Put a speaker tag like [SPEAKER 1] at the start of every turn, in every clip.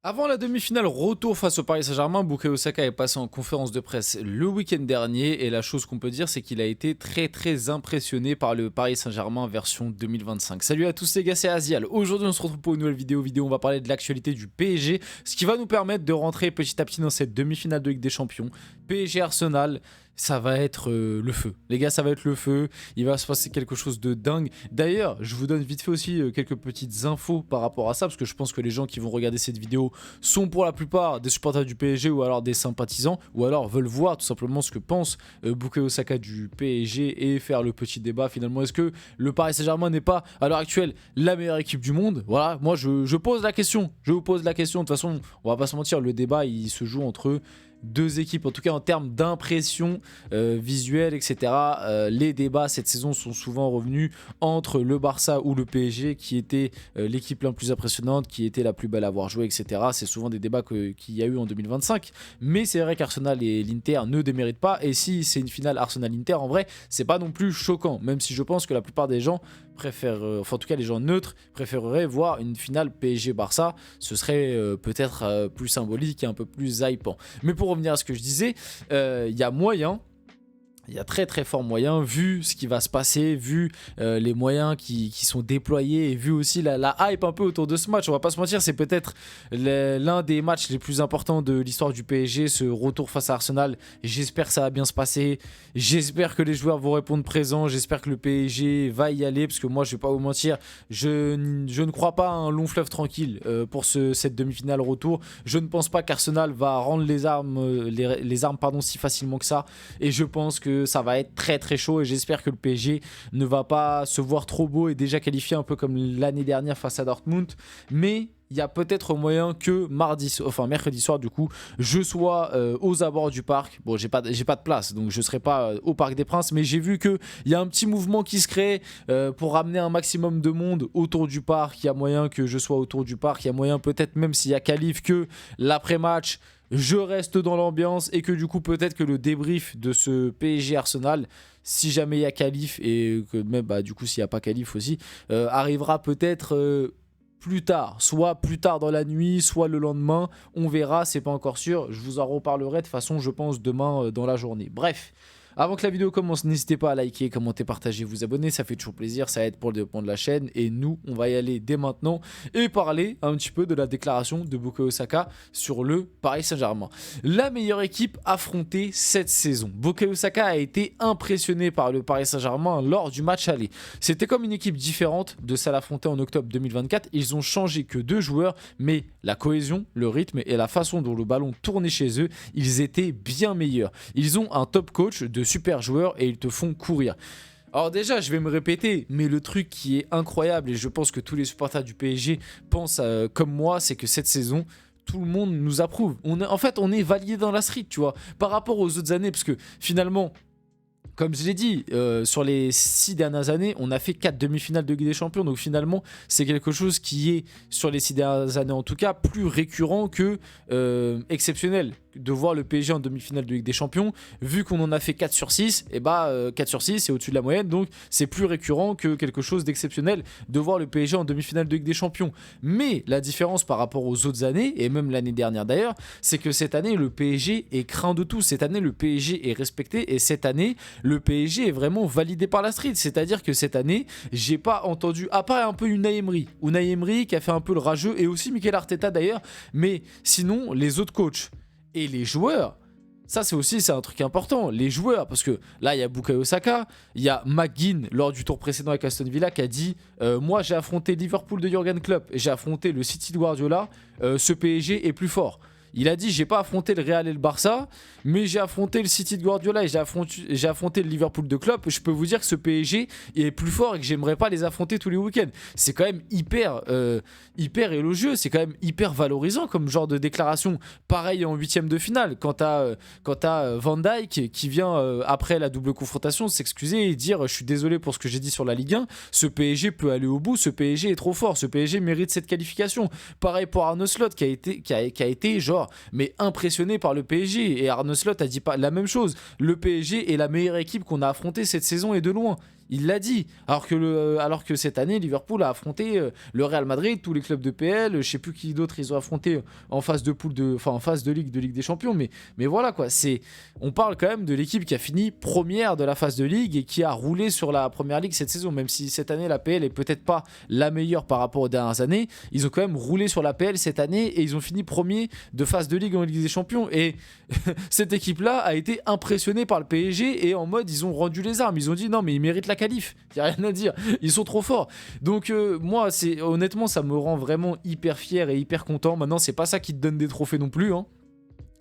[SPEAKER 1] Avant la demi-finale retour face au Paris Saint-Germain, Bukayo Saka est passé en conférence de presse le week-end dernier et la chose qu'on peut dire c'est qu'il a été très impressionné par le Paris Saint-Germain version 2025. Salut à tous les gars, c'est Azial. Aujourd'hui on se retrouve pour une nouvelle vidéo, on va parler de l'actualité du PSG, ce qui va nous permettre de rentrer petit à petit dans cette demi-finale de Ligue des Champions. PSG Arsenal, ça va être le feu. Les gars, ça va être le feu. Il va se passer quelque chose de dingue. D'ailleurs, je vous donne vite fait aussi quelques petites infos par rapport à ça, parce que je pense que les gens qui vont regarder cette vidéo sont pour la plupart des supporters du PSG ou alors des sympathisants, ou alors veulent voir tout simplement ce que pense Bukayo Saka du PSG et faire le petit débat finalement. Est-ce que le Paris Saint-Germain n'est pas à l'heure actuelle la meilleure équipe du monde? Voilà, moi je pose la question. Je vous pose la question. De toute façon, on va pas se mentir, le débat il se joue entre deux équipes, en tout cas en termes d'impression visuelle, etc. Les débats cette saison sont souvent revenus entre le Barça ou le PSG, qui était l'équipe la plus impressionnante, qui était la plus belle à avoir joué, etc. C'est souvent des débats qu'il y a eu en 2025, mais c'est vrai qu'Arsenal et l'Inter ne déméritent pas, et si c'est une finale Arsenal-Inter, en vrai, c'est pas non plus choquant, même si je pense que la plupart des gens préfèrent, enfin en tout cas les gens neutres, préféreraient voir une finale PSG-Barça, ce serait peut-être plus symbolique et un peu plus hypant. Mais pour revenir à ce que je disais, il y a moyen. Il y a très fort moyen, vu ce qui va se passer, vu les moyens qui sont déployés et vu aussi la hype un peu autour de ce match. On va pas se mentir, c'est peut-être l'un des matchs les plus importants de l'histoire du PSG, ce retour face à Arsenal. J'espère que ça va bien se passer, j'espère que les joueurs vont répondre présent, j'espère que le PSG va y aller, parce que moi je vais pas vous mentir, je ne crois pas à un long fleuve tranquille pour cette demi-finale retour. Je ne pense pas qu'Arsenal va rendre les armes, les armes pardon, si facilement que ça, et je pense que ça va être très chaud, et j'espère que le PSG ne va pas se voir trop beau et déjà qualifié un peu comme l'année dernière face à Dortmund. Mais il y a peut-être moyen que mercredi soir du coup, je sois aux abords du parc. Bon, j'ai pas de place, donc je serai pas au Parc des Princes, mais j'ai vu qu'il y a un petit mouvement qui se crée pour ramener un maximum de monde autour du parc. Il y a moyen que je sois autour du parc, il y a moyen peut-être même s'il y a qualif que l'après-match je reste dans l'ambiance, et que du coup peut-être que le débrief de ce PSG Arsenal, si jamais il y a qualif, et que même du coup s'il n'y a pas qualif aussi, arrivera peut-être plus tard, soit plus tard dans la nuit, soit le lendemain, on verra, c'est pas encore sûr, je vous en reparlerai de toute façon je pense demain dans la journée. Bref, avant que la vidéo commence, n'hésitez pas à liker, commenter, partager, vous abonner, ça fait toujours plaisir, ça aide pour le développement de la chaîne, et nous, on va y aller dès maintenant et parler un petit peu de la déclaration de Bukayo Saka sur le Paris Saint-Germain. La meilleure équipe affrontée cette saison. Bukayo Saka a été impressionné par le Paris Saint-Germain lors du match aller. C'était comme une équipe différente de celle affrontée en octobre 2024, ils ont changé que 2 joueurs, mais la cohésion, le rythme et la façon dont le ballon tournait chez eux, ils étaient bien meilleurs. Ils ont un top coach, de super joueurs, et ils te font courir. Alors déjà, je vais me répéter, mais le truc qui est incroyable, et je pense que tous les supporters du PSG pensent comme moi, c'est que cette saison, tout le monde nous approuve. En fait, on est validé dans la street, tu vois, par rapport aux autres années, parce que finalement, comme je l'ai dit, sur les 6 dernières années, on a fait 4 demi-finales de Ligue des Champions. Donc finalement, c'est quelque chose qui est, sur les 6 dernières années en tout cas, plus récurrent que exceptionnel. De voir le PSG en demi-finale de Ligue des Champions, vu qu'on en a fait 4 sur 6, et 4 sur 6 c'est au-dessus de la moyenne, donc c'est plus récurrent que quelque chose d'exceptionnel de voir le PSG en demi-finale de Ligue des Champions. Mais la différence par rapport aux autres années, et même l'année dernière d'ailleurs, c'est que cette année le PSG est craint de tout, cette année le PSG est respecté, et cette année le PSG est vraiment validé par la street. C'est-à-dire que cette année, j'ai pas entendu, à part un peu Unai Emery qui a fait un peu le rageux, et aussi Mikel Arteta d'ailleurs, mais sinon les autres coachs et les joueurs, ça c'est un truc important, les joueurs, parce que là il y a Bukayo Saka, il y a McGinn lors du tour précédent avec Aston Villa qui a dit moi j'ai affronté Liverpool de Jürgen Klopp et j'ai affronté le City de Guardiola, ce PSG est plus fort. Il a dit j'ai pas affronté le Real et le Barça, mais j'ai affronté le City de Guardiola et j'ai affronté le Liverpool de Klopp. Je peux vous dire que ce PSG est plus fort et que j'aimerais pas les affronter tous les week-ends. C'est quand même hyper élogieux, c'est quand même hyper valorisant comme genre de déclaration. Pareil en huitième de finale, quand t'as Van Dijk qui vient après la double confrontation s'excuser et dire je suis désolé pour ce que j'ai dit sur la Ligue 1, ce PSG peut aller au bout, ce PSG est trop fort, ce PSG mérite cette qualification. Pareil pour Arne Slot qui a été genre mais impressionné par le PSG, et Arne Slot a dit pas la même chose. Le PSG est la meilleure équipe qu'on a affrontée cette saison et de loin. Il l'a dit. Alors que cette année, Liverpool a affronté le Real Madrid, tous les clubs de PL, je sais plus qui d'autres ils ont affronté en phase de poule, en phase de Ligue des Champions. Mais voilà quoi, on parle quand même de l'équipe qui a fini première de la phase de Ligue et qui a roulé sur la première Ligue cette saison. Même si cette année, la PL est peut-être pas la meilleure par rapport aux dernières années, ils ont quand même roulé sur la PL cette année et ils ont fini premier de phase de Ligue en Ligue des Champions. Et cette équipe-là a été impressionnée par le PSG et en mode, ils ont rendu les armes. Ils ont dit non, mais ils méritent la qualif. Il n'y a rien à dire. Ils sont trop forts. Donc, moi, honnêtement, ça me rend vraiment hyper fier et hyper content. Maintenant, c'est pas ça qui te donne des trophées non plus, hein.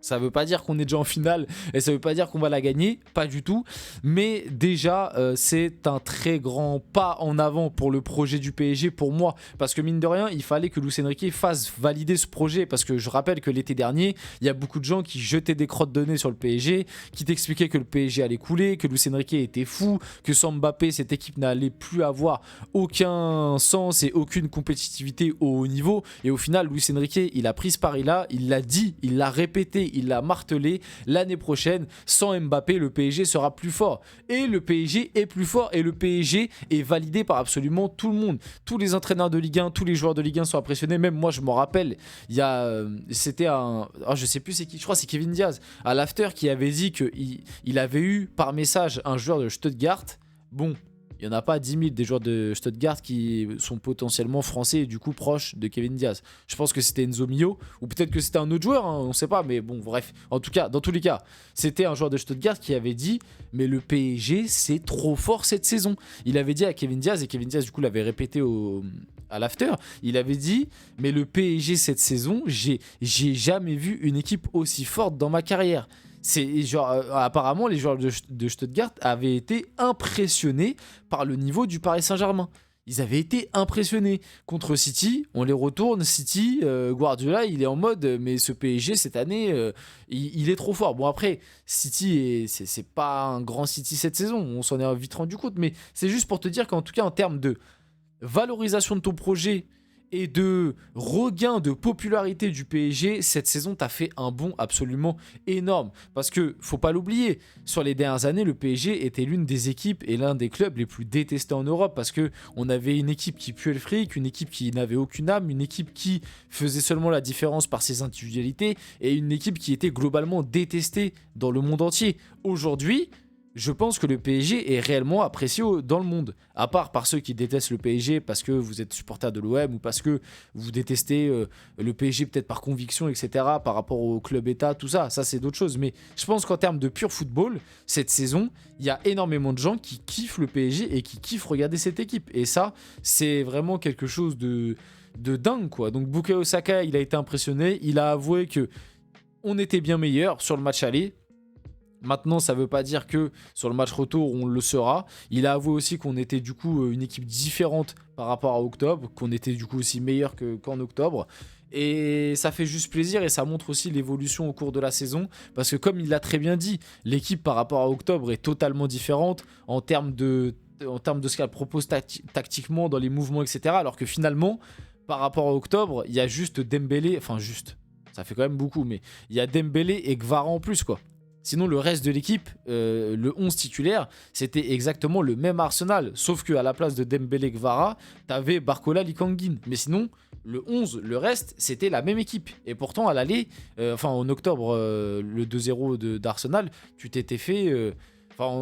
[SPEAKER 1] Ça veut pas dire qu'on est déjà en finale et ça veut pas dire qu'on va la gagner, pas du tout. Mais déjà, c'est un très grand pas en avant pour le projet du PSG pour moi. Parce que mine de rien, il fallait que Luis Enrique fasse valider ce projet. Parce que je rappelle que l'été dernier, il y a beaucoup de gens qui jetaient des crottes de nez sur le PSG, qui t'expliquaient que le PSG allait couler, que Luis Enrique était fou, que sans Mbappé, cette équipe n'allait plus avoir aucun sens et aucune compétitivité au haut niveau. Et au final, Luis Enrique, il a pris ce pari-là, il l'a dit, il l'a répété, il l'a martelé. L'année prochaine, sans Mbappé, le PSG sera plus fort. Et le PSG est plus fort et le PSG est validé par absolument tout le monde. Tous les entraîneurs de Ligue 1, tous les joueurs de Ligue 1 sont impressionnés. Même moi, je me rappelle, c'était je sais plus c'est qui, je crois que c'est Kevin Diaz, à l'after, qui avait dit qu'il avait eu par message un joueur de Stuttgart. Bon, il n'y en a pas 10 000 des joueurs de Stuttgart qui sont potentiellement français et du coup proches de Kevin Diaz. Je pense que c'était Enzo Mio, ou peut-être que c'était un autre joueur, hein, on ne sait pas, mais bon, bref. En tout cas, dans tous les cas, c'était un joueur de Stuttgart qui avait dit « Mais le PSG, c'est trop fort cette saison ». Il avait dit à Kevin Diaz, et Kevin Diaz, du coup, l'avait répété à l'after, il avait dit « Mais le PSG cette saison, j'ai jamais vu une équipe aussi forte dans ma carrière ». C'est genre, apparemment, les joueurs de Stuttgart avaient été impressionnés par le niveau du Paris Saint-Germain. Ils avaient été impressionnés. Contre City, on les retourne. City, Guardiola, il est en mode, mais ce PSG, cette année, il est trop fort. Bon, après, City, c'est pas un grand City cette saison. On s'en est vite rendu compte. Mais c'est juste pour te dire qu'en tout cas, en termes de valorisation de ton projet et de regain de popularité du PSG, cette saison t'a fait un bond absolument énorme. Parce que, faut pas l'oublier, sur les dernières années, le PSG était l'une des équipes et l'un des clubs les plus détestés en Europe. Parce que on avait une équipe qui puait le fric, une équipe qui n'avait aucune âme, une équipe qui faisait seulement la différence par ses individualités et une équipe qui était globalement détestée dans le monde entier. Aujourd'hui, je pense que le PSG est réellement apprécié dans le monde. À part par ceux qui détestent le PSG parce que vous êtes supporter de l'OM ou parce que vous détestez le PSG peut-être par conviction, etc. Par rapport au club État, tout ça. Ça, c'est d'autres choses. Mais je pense qu'en termes de pur football, cette saison, il y a énormément de gens qui kiffent le PSG et qui kiffent regarder cette équipe. Et ça, c'est vraiment quelque chose de dingue, quoi. Donc Bukayo Saka, il a été impressionné. Il a avoué que on était bien meilleur sur le match aller. Maintenant, ça ne veut pas dire que sur le match retour, on le sera. Il a avoué aussi qu'on était du coup une équipe différente par rapport à octobre, qu'on était du coup aussi meilleur qu'en octobre. Et ça fait juste plaisir et ça montre aussi l'évolution au cours de la saison. Parce que comme il l'a très bien dit, l'équipe par rapport à octobre est totalement différente en termes de ce qu'elle propose tactiquement dans les mouvements, etc. Alors que finalement, par rapport à octobre, il y a juste Dembélé, enfin juste, ça fait quand même beaucoup, mais il y a Dembélé et Gvara en plus, quoi. Sinon, le reste de l'équipe, le 11 titulaire, c'était exactement le même Arsenal. Sauf qu'à la place de Dembélé Gvara, t'avais Barcola Likanguin. Mais sinon, le 11, le reste, c'était la même équipe. Et pourtant, à l'aller, en octobre, le 2-0 d'Arsenal, tu t'étais fait...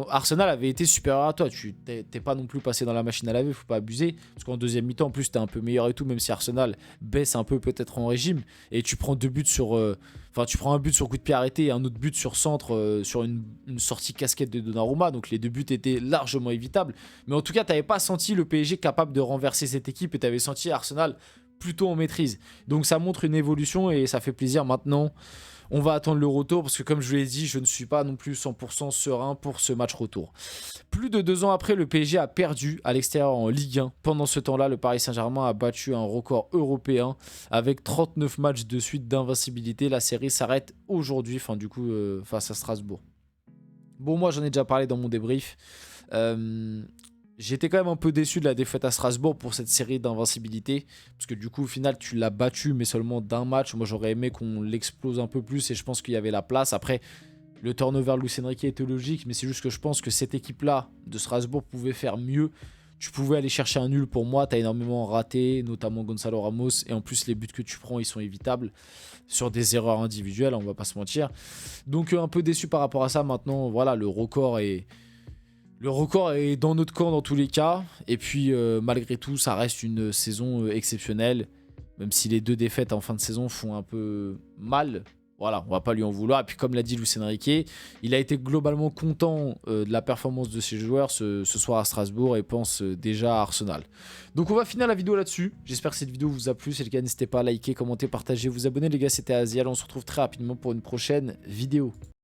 [SPEAKER 1] Arsenal avait été supérieur à toi. Tu t'es pas non plus passé dans la machine à laver, faut pas abuser. Parce qu'en deuxième mi-temps, en plus, t'es un peu meilleur et tout, même si Arsenal baisse un peu peut-être en régime. Et tu prends deux buts sur. Tu prends un but sur coup de pied arrêté et un autre but sur centre sur une sortie casquette de Donnarumma. Donc les deux buts étaient largement évitables. Mais en tout cas, t'avais pas senti le PSG capable de renverser cette équipe et t'avais senti Arsenal plutôt en maîtrise. Donc ça montre une évolution et ça fait plaisir maintenant. On va attendre le retour parce que comme je vous l'ai dit, je ne suis pas non plus 100% serein pour ce match retour. Plus de 2 ans après, le PSG a perdu à l'extérieur en Ligue 1. Pendant ce temps-là, le Paris Saint-Germain a battu un record européen avec 39 matchs de suite d'invincibilité. La série s'arrête aujourd'hui, face à Strasbourg. Bon, moi j'en ai déjà parlé dans mon débrief. J'étais quand même un peu déçu de la défaite à Strasbourg pour cette série d'invincibilité. Parce que du coup, au final, tu l'as battu, mais seulement d'un match. Moi, j'aurais aimé qu'on l'explose un peu plus et je pense qu'il y avait la place. Après, Le turnover de Luis Enrique était logique, mais c'est juste que je pense que cette équipe-là de Strasbourg pouvait faire mieux. Tu pouvais aller chercher un nul pour moi, tu as énormément raté, notamment Gonzalo Ramos, et en plus les buts que tu prends, ils sont évitables sur des erreurs individuelles, on va pas se mentir. Donc un peu déçu par rapport à ça. Maintenant, voilà, le record est dans notre camp dans tous les cas. Et puis malgré tout, ça reste une saison exceptionnelle, même si les 2 défaites en fin de saison font un peu mal. Voilà, on va pas lui en vouloir. Et puis comme l'a dit Luis Enrique, il a été globalement content de la performance de ses joueurs ce soir à Strasbourg et pense déjà à Arsenal. Donc on va finir la vidéo là-dessus. J'espère que cette vidéo vous a plu. Si c'est le cas, n'hésitez pas à liker, commenter, partager, vous abonner. Les gars, c'était Aziel. On se retrouve très rapidement pour une prochaine vidéo.